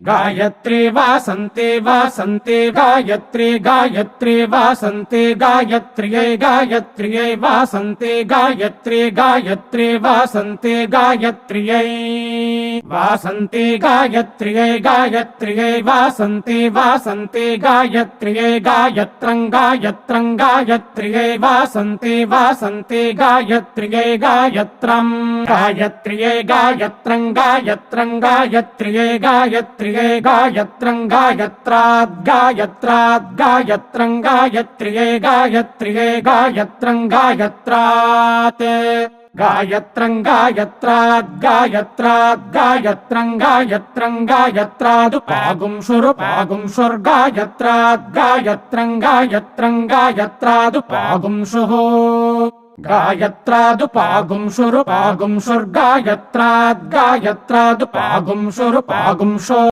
Gayatri वासन्ते वासन्ते Gayatri Gayatri वासन्ते गायत्र्यै गायत्र्यै वासन्ते Gayatri Gayatri वासन्ते गायत्र्यै वासन्ते गायत्र्यै गायत्र्यै वासन्ते वासन्ते गायत्र्यै गायत्रं गायत्रं गायत्र्यै वासन्ते वासन्ते गायत्र्यै गायत्रं गायत्र्यै गायत्रं गायत्रं गायत्र्यै गायत्र्यै गायत्रं गायत्राद् गायत्राद् गायत्रं गायत्र्यै गायत्र्यै गायत्रं गायत्रात् गायत्रं गायत्राद् गायत्राद् गायत्रं गायत्रं गायत्रादुपागुंशुर्गायत्राद् गायत्रं गायत्रं गायत्रादुपागुंशुः गायत्रादुपागुंशुर्गायत्राद् गायत्रादुपागुंशुर्गायत्रादुपागुंशो